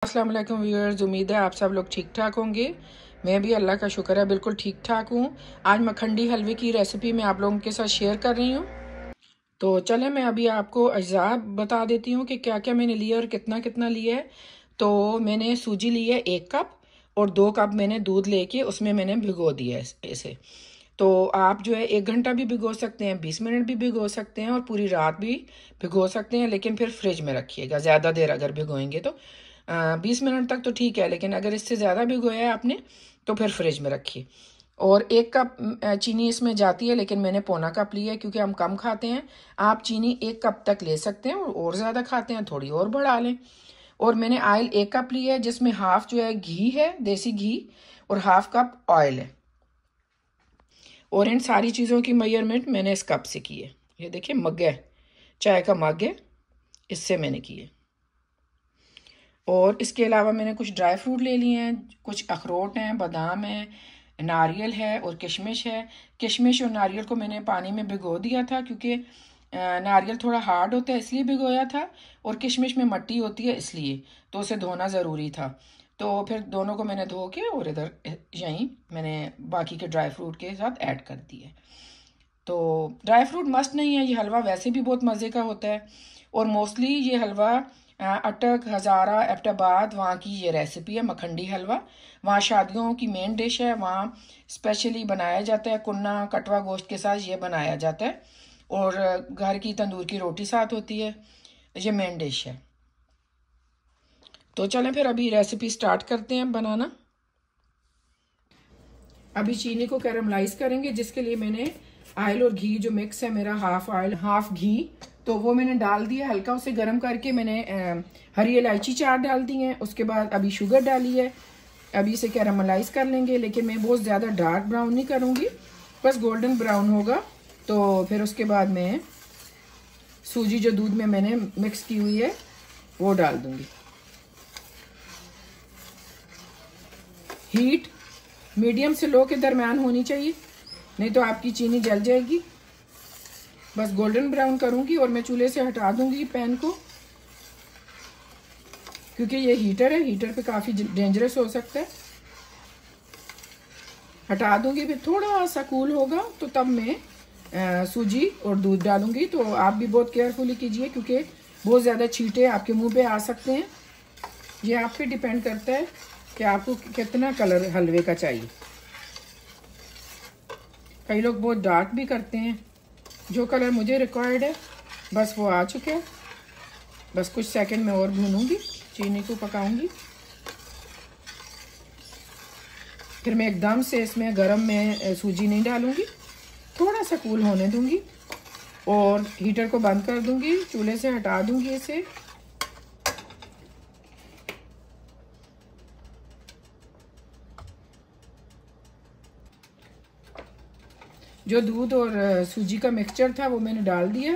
अस्सलाम वालेकुम व्यूअर्स, उम्मीद है आप सब लोग ठीक ठाक होंगे। मैं भी अल्लाह का शुक्र है बिल्कुल ठीक ठाक हूँ। आज मखंडी हलवे की रेसिपी मैं आप लोगों के साथ शेयर कर रही हूँ। तो चलें मैं अभी आपको अज्जा बता देती हूँ कि क्या क्या मैंने लिया और कितना कितना लिया है। तो मैंने सूजी ली है 1 कप और 2 कप मैंने दूध लेके उसमें मैंने भिगो दिया है इसे। तो आप जो है 1 घंटा भी भिगो सकते हैं, 20 मिनट भी भिगो सकते हैं और पूरी रात भी भिगो सकते हैं, लेकिन फिर फ्रिज में रखिएगा। ज़्यादा देर अगर भिगोएंगे तो 20 मिनट तक तो ठीक है, लेकिन अगर इससे ज़्यादा भिगोया है आपने तो फिर फ्रिज में रखिए। और 1 कप चीनी इसमें जाती है, लेकिन मैंने पौना कप लिया है क्योंकि हम कम खाते हैं। आप चीनी 1 कप तक ले सकते हैं और ज़्यादा खाते हैं थोड़ी और बढ़ा लें। और मैंने ऑयल 1 कप लिया है, जिसमें हाफ जो है घी है, देसी घी, और हाफ कप ऑयल है। और इन सारी चीज़ों की मेजरमेंट मैंने इस कप से की है। ये देखिए मग है, चाय का मग है, इससे मैंने की है। और इसके अलावा मैंने कुछ ड्राई फ्रूट ले लिए हैं, कुछ अखरोट हैं, बादाम है, नारियल है और किशमिश है। किशमिश और नारियल को मैंने पानी में भिगो दिया था क्योंकि नारियल थोड़ा हार्ड होता है इसलिए भिगोया था, और किशमिश में मट्टी होती है इसलिए, तो उसे धोना ज़रूरी था। तो फिर दोनों को मैंने धो के और इधर यहीं मैंने बाकी के ड्राई फ्रूट के साथ ऐड कर दिए। तो ड्राई फ्रूट मस्ट नहीं है, ये हलवा वैसे भी बहुत मज़े का होता है। और मोस्टली ये हलवा अटक, हज़ारा, एबटाबाद वहाँ की ये रेसिपी है मखंडी हलवा। वहाँ शादियों की मेन डिश है, वहाँ स्पेशली बनाया जाता है। कुन्ना कटवा गोश्त के साथ ये बनाया जाता है और घर की तंदूर की रोटी साथ होती है। ये मेन डिश है। तो चलें फिर अभी रेसिपी स्टार्ट करते हैं बनाना। अभी चीनी को कैरमलाइज करेंगे, जिसके लिए मैंने ऑयल और घी जो मिक्स है मेरा, हाफ ऑयल हाफ घी, तो वो मैंने डाल दिया। हल्का उसे गर्म करके मैंने हरी इलायची 4 डाल दी हैं। उसके बाद अभी शुगर डाली है। अभी इसे कैरमलाइज कर लेंगे, लेकिन मैं बहुत ज़्यादा डार्क ब्राउन नहीं करूँगी, बस गोल्डन ब्राउन होगा। तो फिर उसके बाद मैं सूजी जो दूध में मैंने मिक्स की हुई है वो डाल दूँगी। हीट मीडियम से लो के दरमियान होनी चाहिए, नहीं तो आपकी चीनी जल जाएगी। बस गोल्डन ब्राउन करूंगी और मैं चूल्हे से हटा दूंगी पैन को, क्योंकि ये हीटर है, हीटर पे काफ़ी डेंजरस हो सकता है। हटा दूंगी, फिर थोड़ा सा कूल होगा तो तब मैं सूजी और दूध डालूंगी। तो आप भी बहुत केयरफुली कीजिए, क्योंकि बहुत ज़्यादा छींटे आपके मुंह पे आ सकते हैं। ये आप पे डिपेंड करता है कि आपको कितना कलर हलवे का चाहिए। कई लोग बहुत डार्क भी करते हैं। जो कलर मुझे रिक्वायर्ड है बस वो आ चुके हैं। बस कुछ सेकंड में और भूनूंगी, चीनी को पकाऊंगी। फिर मैं एकदम से इसमें गरम में सूजी नहीं डालूंगी, थोड़ा सा कूल होने दूंगी और हीटर को बंद कर दूंगी, चूल्हे से हटा दूंगी इसे। जो दूध और सूजी का मिक्सचर था वो मैंने डाल दिया।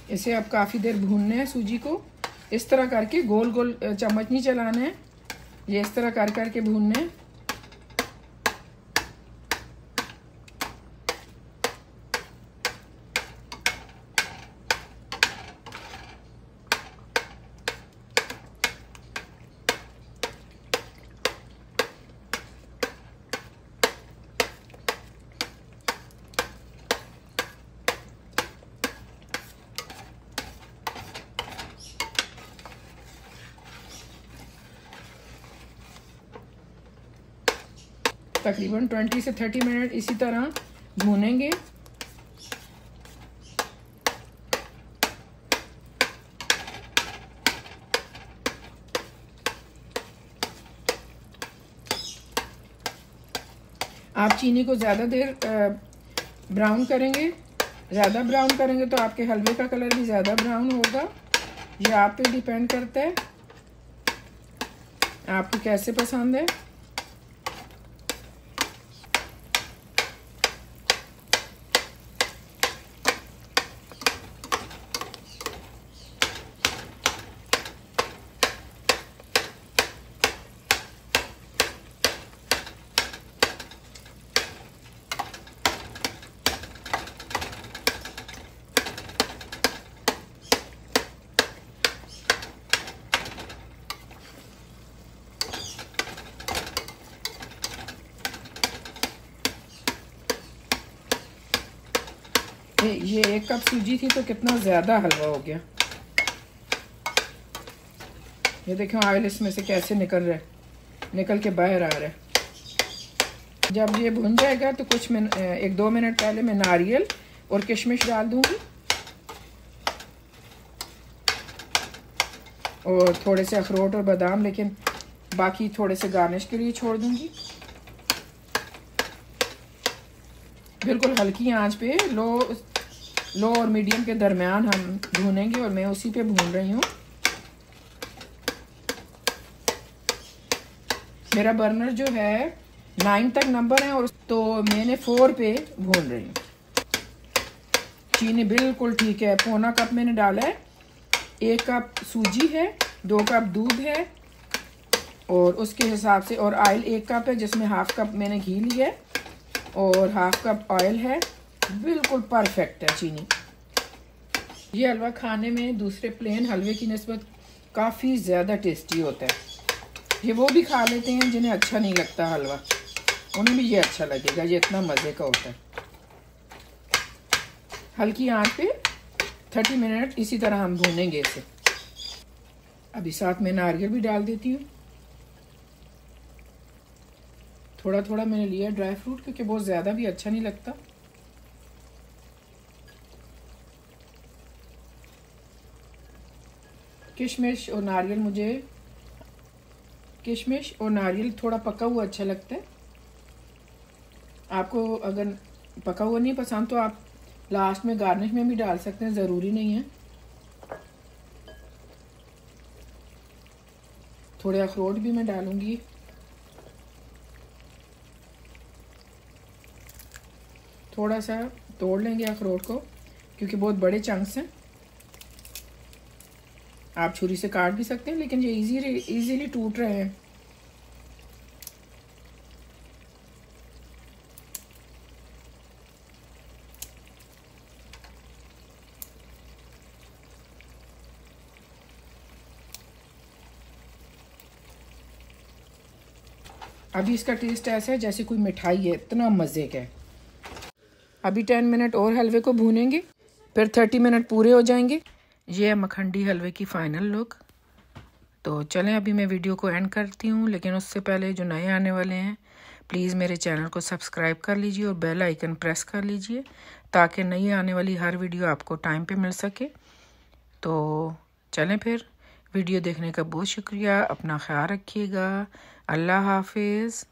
इसे अब काफ़ी देर भूनना है सूजी को। इस तरह करके गोल गोल चम्मच नहीं चलाना है, ये इस तरह कर करके भूनना है। तकरीबन 20 से 30 मिनट इसी तरह भूनेंगे। आप चीनी को ज़्यादा देर ब्राउन करेंगे, ज़्यादा ब्राउन करेंगे तो आपके हलवे का कलर भी ज़्यादा ब्राउन होगा। ये आप पे डिपेंड करता है आपको कैसे पसंद है। ये 1 कप सूजी थी तो कितना ज़्यादा हलवा हो गया। ये देखो ऑयल इसमें से कैसे निकल के बाहर आ रहा है। जब ये भुन जाएगा तो कुछ 1-2 मिनट पहले मैं नारियल और किशमिश डाल दूंगी और थोड़े से अखरोट और बादाम, लेकिन बाकी थोड़े से गार्निश के लिए छोड़ दूंगी। बिल्कुल हल्की आंच पे लो और मीडियम के दरमियान हम भूनेंगे और मैं उसी पे भून रही हूँ। मेरा बर्नर जो है 9 तक नंबर है और तो मैंने 4 पे भून रही हूँ। चीनी बिल्कुल ठीक है। 1/4 कप मैंने डाला है। 1 कप सूजी है, 2 कप दूध है और उसके हिसाब से, और ऑयल 1 कप है जिसमें 1/2 कप मैंने घी लिया है और 1/2 कप ऑयल है। बिल्कुल परफेक्ट है चीनी। ये हलवा खाने में दूसरे प्लेन हलवे की निस्बत काफ़ी ज़्यादा टेस्टी होता है। ये वो भी खा लेते हैं जिन्हें अच्छा नहीं लगता हलवा, उन्हें भी ये अच्छा लगेगा। ये इतना मज़े का होता है। हल्की आंच पे 30 मिनट इसी तरह हम भूनेंगे इसे। अभी साथ में नारियल भी डाल देती हूँ। थोड़ा थोड़ा मैंने लिया ड्राई फ्रूट क्योंकि बहुत ज़्यादा भी अच्छा नहीं लगता। किशमिश और नारियल थोड़ा पका हुआ अच्छा लगता है। आपको अगर पका हुआ नहीं पसंद तो आप लास्ट में गार्निश में भी डाल सकते हैं, ज़रूरी नहीं है। थोड़े अखरोट भी मैं डालूंगी। थोड़ा सा तोड़ लेंगे अखरोट को क्योंकि बहुत बड़े चंक्स हैं। आप छुरी से काट भी सकते हैं, लेकिन ये इजीली टूट रहे हैं। अभी इसका टेस्ट ऐसा है जैसे कोई मिठाई है, इतना मज़े का है। अभी 10 मिनट और हलवे को भूनेंगे, फिर 30 मिनट पूरे हो जाएंगे। ये है मखंडी हलवे की फाइनल लुक। तो चलें अभी मैं वीडियो को एंड करती हूँ, लेकिन उससे पहले जो नए आने वाले हैं प्लीज़ मेरे चैनल को सब्सक्राइब कर लीजिए और बेल आइकन प्रेस कर लीजिए ताकि नई आने वाली हर वीडियो आपको टाइम पे मिल सके। तो चलें फिर, वीडियो देखने का बहुत शुक्रिया। अपना ख्याल रखिएगा। अल्लाह हाफिज़।